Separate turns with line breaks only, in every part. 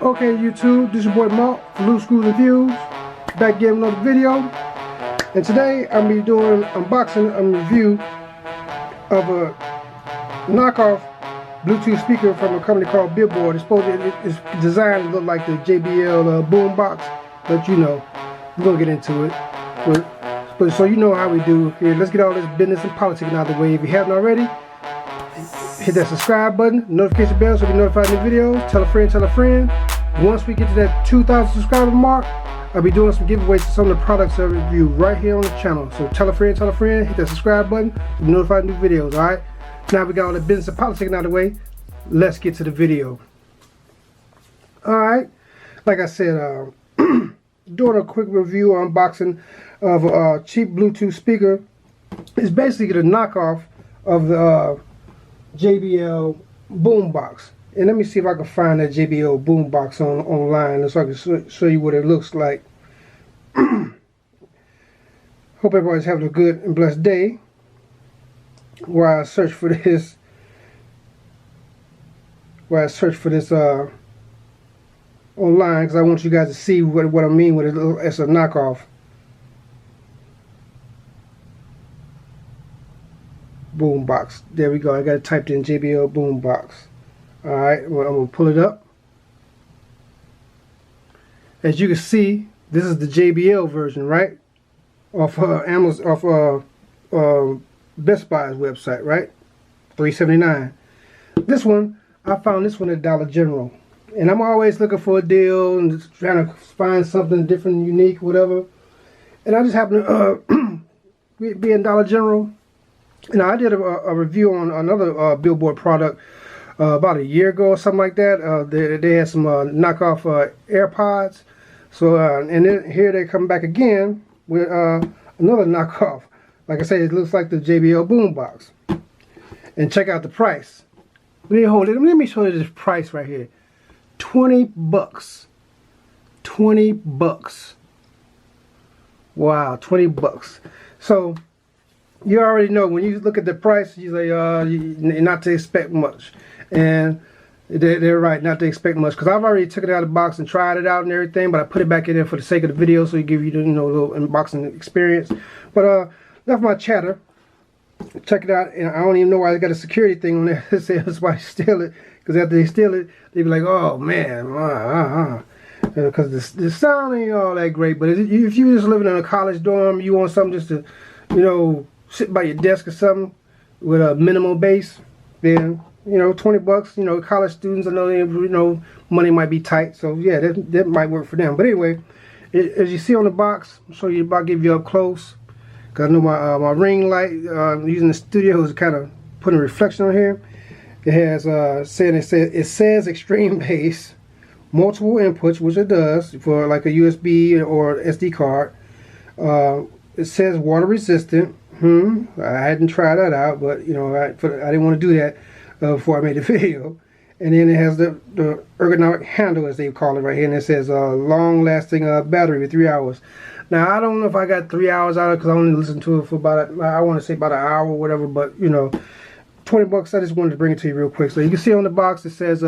Okay, YouTube, this is your boy Malt for Loose Screws Views. Back again with another video. And today I'm going to be doing unboxing and review of a knockoff Bluetooth speaker from a company called Billboard. It's designed to look like the JBL BOOMBOX, but you know, we're going to get into it. But so you know how we do here. Let's get all this business and politics out of the way. If you haven't already, hit that subscribe button, notification bell so you be notified of new videos. Tell a friend, tell a friend. Once we get to that 2,000 subscriber mark, I'll be doing some giveaways to some of the products I review right here on the channel. So tell a friend, hit that subscribe button to be notified of new videos, alright? Now we got all the business and politics out of the way. Let's get to the video. Alright, like I said, doing a quick review unboxing of a cheap Bluetooth speaker. It's basically the knockoff of the JBL BOOMBOX. And let me see if I can find that JBL BOOMBOX online so I can show you what it looks like. Hope everybody's having a good and blessed day while I search for this. Online, because I want you guys to see what I mean with it. It's a knockoff. BOOMBOX. There we go. I got it typed in JBL BOOMBOX. Alright, well, I'm going to pull it up. As you can see, this is the JBL version, right? Off Amazon, off Best Buy's website, right? $3.79. This one, I found this one at Dollar General. And I'm always looking for a deal and just trying to find something different, unique, whatever. And I just happened to be in Dollar General. And I did a review on another Billboard product about a year ago or something like that. They had some knockoff AirPods. So and then here they come back again with another knockoff. Like I said, it looks like the JBL BOOMBOX. And check out the price. Let me show you this price right here. 20 bucks. 20 bucks. Wow, 20 bucks. So you already know when you look at the price, you say not to expect much. And they're right, not to expect much, because I've already took it out of the box and tried it out and everything, but I put it back in there for the sake of the video, so you give you the, you know, little unboxing experience. But enough my chatter. Check it out, and I don't even know why they got a security thing on there that says why steal it, because after they steal it, they be like, oh man, because the sound ain't all that great. But if you just living in a college dorm, you want something just to, you know, sit by your desk or something with a minimal bass, then, you know, 20 bucks, you know, college students, I know, you know, money might be tight, so yeah, that might work for them. But anyway, as you see on the box, I'll show you about, give you up close, because I know my ring light using the studio is kind of putting a reflection on here. It has it says extreme bass, multiple inputs, which it does for like a USB or SD card. It says water resistant. I hadn't tried that out, but you know, I didn't want to do that before I made the video. And then it has the ergonomic handle, as they call it right here, and it says long-lasting battery with 3 hours. Now I don't know if I got 3 hours out of it, because I only listened to it for about I want to say about an hour or whatever. But you know, 20 bucks. I just wanted to bring it to you real quick. So you can see on the box it says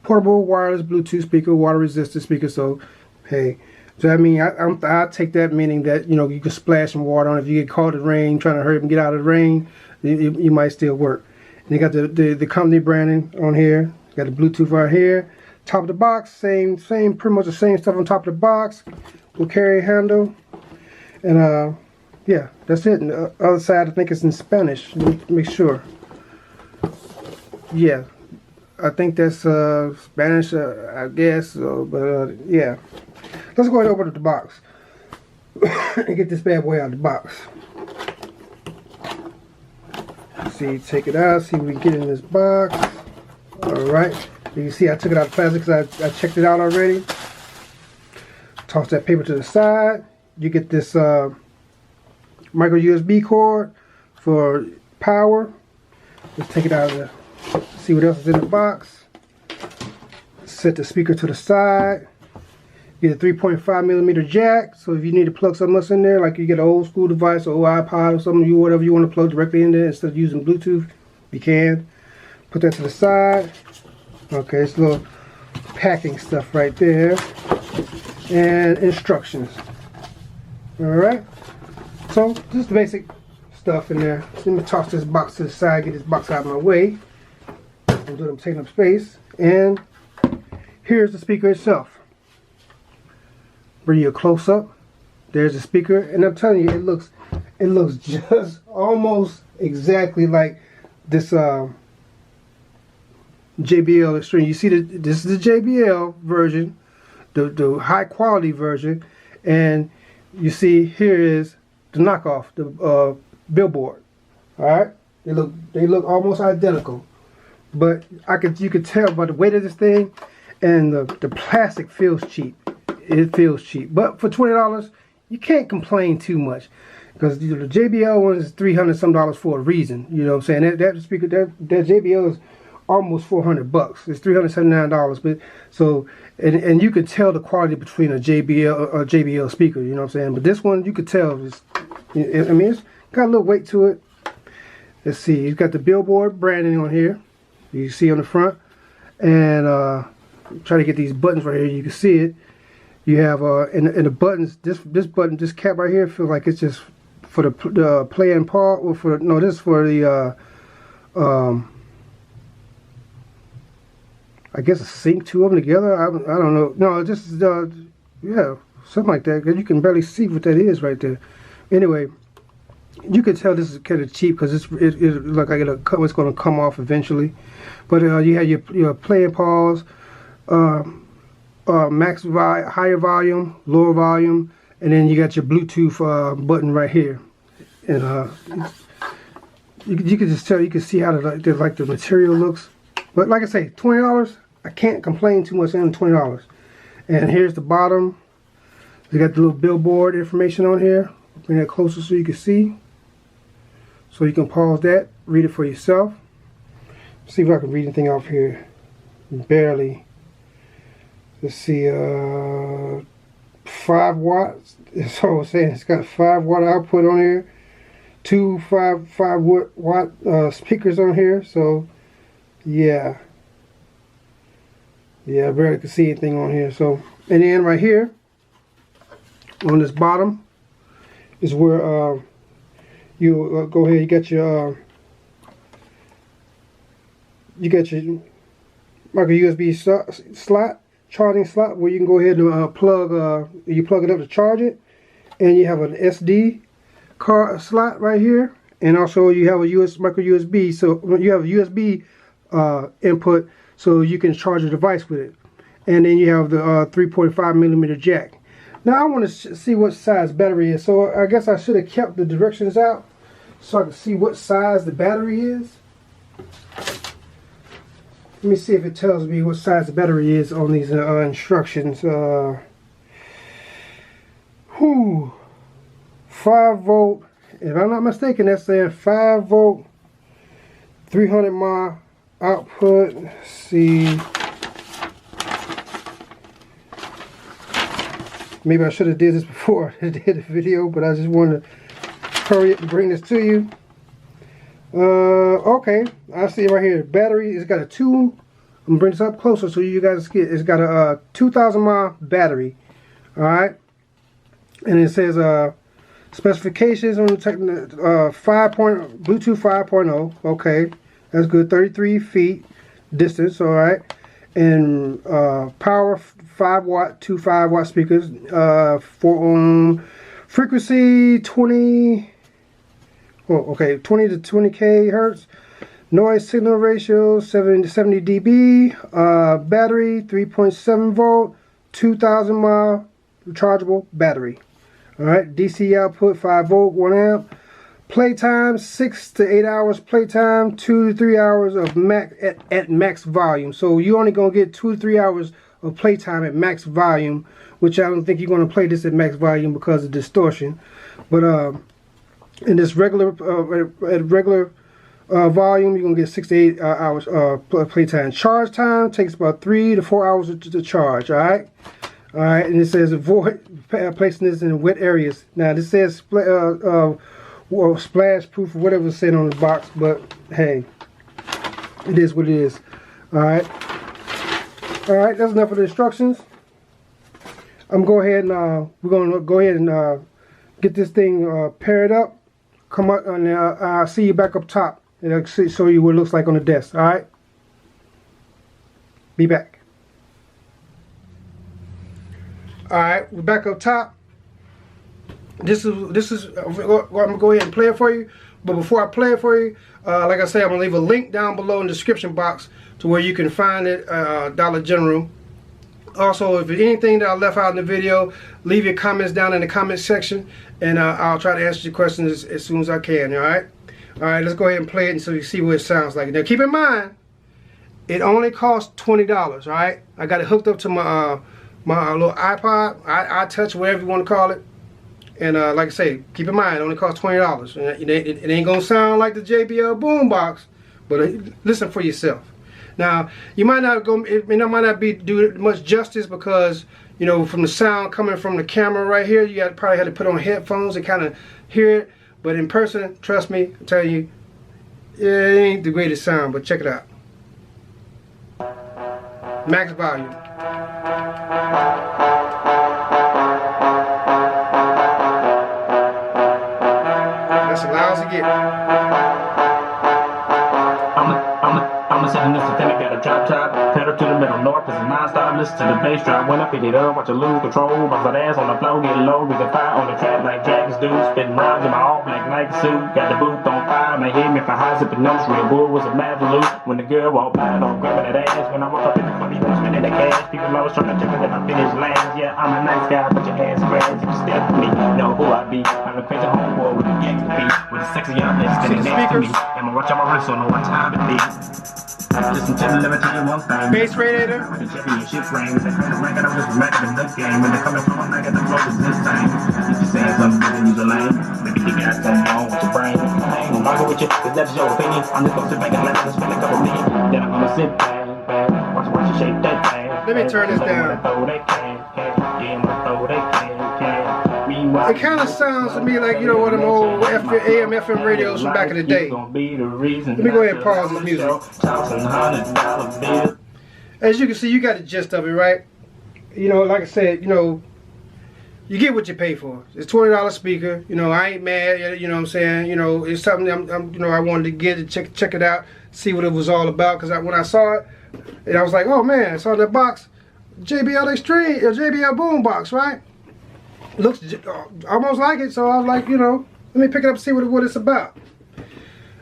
portable wireless Bluetooth speaker, water resistant speaker. So hey. So I mean, I take that meaning that, you know, you can splash some water on it. If you get caught in the rain, trying to hurry up and get out of the rain, you might still work. And you got the company branding on here. You got the Bluetooth right here. Top of the box, pretty much the same stuff on top of the box. Will carry handle, and yeah, that's it. And the other side, I think it's in Spanish. Let me make sure. Yeah, I think that's Spanish, I guess. But yeah. Let's go ahead and open up the box and get this bad boy out of the box. See, take it out, see what we can get in this box. Alright, you can see I took it out of plastic because I checked it out already. Toss that paper to the side. You get this micro USB cord for power. Let's take it out of the, see what else is in the box. Set the speaker to the side. Get a 3.5mm jack, so if you need to plug something else in there, like you get an old school device or iPod or something, whatever you want to plug directly in there instead of using Bluetooth, you can. Put that to the side. Okay, it's a little packing stuff right there, and instructions. Alright, so just the basic stuff in there. Let me toss this box to the side, get this box out of my way. I'm taking up space. And here's the speaker itself. Bring you a close up. There's the speaker, and I'm telling you, it looks just almost exactly like this JBL Extreme. You see, this is the JBL version, the high quality version, and you see here is the knockoff, the Billboard. All right, they look almost identical, but you could tell by the weight of this thing, and the plastic feels cheap. It feels cheap, but for $20, you can't complain too much, because the JBL one is $300 some for a reason. You know what I'm saying? That speaker, that JBL is almost $400. It's $379, but so and you could tell the quality between a JBL speaker. You know what I'm saying? But this one, you could tell. I mean, it's got a little weight to it. Let's see. It's got the Billboard branding on here. You see on the front, and try to get these buttons right here. You can see it. You have in the buttons. This button, this cap right here, feels like it's just for the play and pause, or for no, this is for the I guess a sync two of them together. I don't know. No, just yeah, something like that. You can barely see what that is right there. Anyway, you can tell this is kind of cheap because it look like it's going to come off eventually. But you have your play and pause, higher volume, lower volume, and then you got your Bluetooth button right here. And you can just tell, you can see how the material looks. But like I say, $20, I can't complain too much on $20. And here's the bottom. You got the little Billboard information on here. Bring that closer so you can see. So you can pause that, read it for yourself. See if I can read anything off here. Barely. Let's see, 5 watts. That's all I'm saying. It's got 5 watt output on here. 2 5 watt speakers on here. So yeah, I barely can see anything on here. So, and then right here on this bottom is where you go ahead. You got your micro USB slot, charging slot, where you can go ahead and plug it up to charge it, and you have an SD card slot right here, and also you have a micro USB. So you have a USB input, so you can charge a device with it, and then you have the 3.5mm jack. Now I want to see what size battery is, so I guess I should have kept the directions out so I can see what size the battery is. Let me see if it tells me what size the battery is on these instructions. 5 volt, if I'm not mistaken, that's saying 5 volt, 300 mAh output. Let's see, maybe I should have did this before I did the video, but I just wanted to hurry up and bring this to you. Okay, I see it right here. Battery, it's got a I'm gonna bring this up closer so you guys get. It's got a 2,000 mAh battery. All right, and it says specifications on the Bluetooth 5.0. Okay, that's good. 33 feet distance. All right, and power 5 watt, 2 5 watt speakers. 4 ohm frequency 20. Oh, okay, 20 to 20k hertz. Noise signal ratio 70 dB. Battery 3.7 volt, 2,000 mAh rechargeable battery. All right, DC output 5 volt, 1 amp. Playtime 6 to 8 hours. Playtime 2 to 3 hours of at max volume. So you're only gonna get 2 to 3 hours of playtime at max volume, which I don't think you're gonna play this at max volume because of distortion. But in this regular volume, you're gonna get 6 to 8 hours playtime. Charge time takes about 3 to 4 hours to charge. All right, and it says avoid placing this in wet areas. Now this says splash proof or whatever it's said on the box, but hey, it is what it is. All right, All right, that's enough of the instructions. I'm go ahead and we're gonna go ahead and get this thing paired up. Come up and I'll see you back up top, and I'll show you what it looks like on the desk. All right, be back. All right, we're back up top. This is I'm gonna go ahead and play it for you. But before I play it for you, like I say, I'm gonna leave a link down below in the description box to where you can find it, Dollar General. Also, if there's anything that I left out in the video, leave your comments down in the comment section, and I'll try to answer your questions as soon as I can. All right, let's go ahead and play it, and so you see what it sounds like. Now, keep in mind, it only costs $20. All right, I got it hooked up to my my little iPod, iTouch, whatever you want to call it. And like I say, keep in mind, it only costs $20. It ain't gonna sound like the JBL boombox, but listen for yourself. Now, you might not go. It might not be do much justice because you know from the sound coming from the camera right here, you probably had to put on headphones to kind of hear it. But in person, trust me, I'm telling you, it ain't the greatest sound. But check it out. Max volume. That's as loud as it gets.
I'm sitting this and I got a drop top, pedal to the middle north, cause it's non-stop, listen to the bass drop. When I pick it up, watch it lose control, bounce that ass on the floor, get low, with the fire on the track like dragons do, spitting rhymes in my all black Nike suit, got the booth on fire, my head me for high zipping nose, Red Bull was a mad loop, when the girl walked by, don't grab that ass, when I walk up in the funny, don't spend that cash, people always trying to check me that I finish last, yeah, I'm a nice guy, but your ass scratch, if you step with me, know who I be, I'm a crazy homeboy with a gangster beat, with a sexy young bitch sitting next to me, and my watch on my wrist, so know what time it is. Listen to me, let me tell you one thing.
Bass radiator.
The championship rings. They kind of rank it up with Mac in the game. When they coming from a nigga, the flow is this thing. If you saying something, then use a lane. Maybe you got something wrong with your brain. I ain't gonna argue with you, cause that's your opinion. I'm just gonna sit back and let it spend a couple million. Then I'm gonna sit back, watch you shake that thing.
Let me turn this down. It kind of sounds to me like, you know, one of them old AM, FM radios from back in the day. Let me go ahead and pause this music. As you can see, you got the gist of it, right? You know, like I said, you know, you get what you pay for. It's $20 speaker. You know, I ain't mad. You know what I'm saying? You know, it's something you know, I wanted to get it, check it out, see what it was all about. Because when I saw it, and I was like, oh man, it's on the box, JBL Extreme, JBL Boombox, right? Looks almost like it, so I was like, you know, let me pick it up and see what it's about.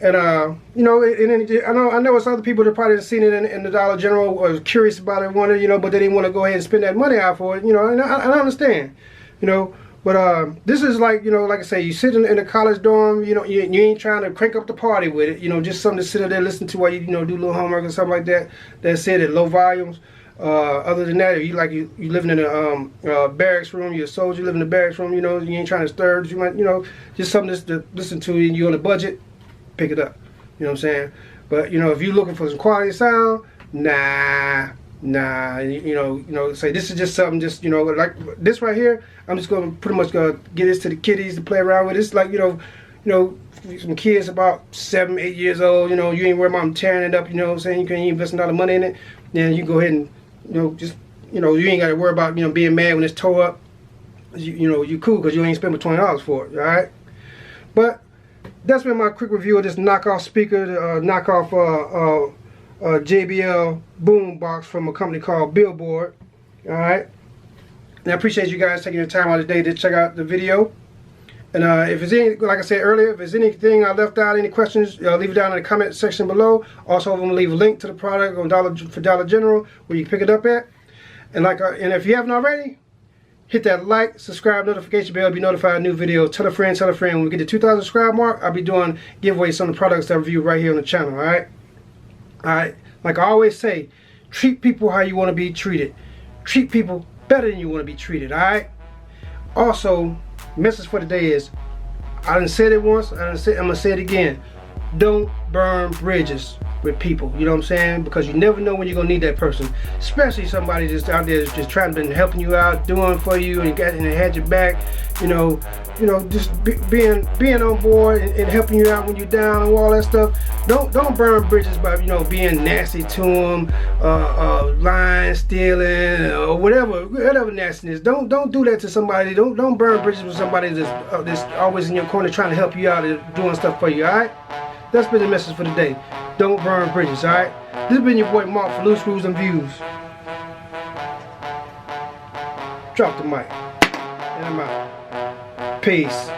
And you know, I know it's other people that probably have seen it in the Dollar General, was curious about it, wanted, you know, but they didn't want to go ahead and spend that money out for it, you know. And I understand, you know, but this is like, you know, like I say, you sit in a college dorm, you know, you ain't trying to crank up the party with it, you know, just something to sit there listen to while you know do a little homework or something like that. That's it at low volumes. Other than that, if you living in a barracks room, you're a soldier, you live in a barracks room, you know, you ain't trying to stir, you might, you know, just something to listen to, and you're on a budget, pick it up. You know what I'm saying? But you know, if you're looking for some quality sound, nah. You know, say this is just something, just, you know, like this right here. I'm just gonna pretty much gonna get this to the kiddies to play around with. It's like, you know, some kids about 7, 8 years old. You know, you ain't worried about them tearing it up. You know what I'm saying? You can invest a lot of money in it. Then you go ahead and, you know, just, you know, you ain't got to worry about, you know, being mad when it's tore up. You know, you cool because you ain't spent $20 for it, all right? But that's been my quick review of this knockoff speaker, knockoff JBL boombox from a company called Billboard, all right? And I appreciate you guys taking your time out of the day to check out the video. And if there's any, like I said earlier, if there's anything I left out, any questions, leave it down in the comment section below. Also, I'm gonna leave a link to the product on Dollar General where you can pick it up at. And and if you haven't already, hit that like, subscribe, notification bell to be notified of new videos. Tell a friend, tell a friend. When we get to 2,000 subscribe mark, I'll be doing giveaways on the products that I review right here on the channel. All right. All right. Like I always say, treat people how you want to be treated. Treat people better than you want to be treated. All right. Also, message for today is, I done said it once, I'm gonna say it again. Don't burn bridges. with people, you know what I'm saying? Because you never know when you're gonna need that person, especially somebody just out there just trying to helping you out, doing for you, and they had your back, you know, just being on board and helping you out when you're down and all that stuff. Don't burn bridges by being nasty to them, lying, stealing, or whatever nastiness. Don't do that to somebody. Don't burn bridges with somebody that's always in your corner trying to help you out and doing stuff for you. All right. That's been the message for today. Don't burn bridges, alright? This has been your boy Malt for Loose Screws and Views. Drop the mic. And I'm out. Peace.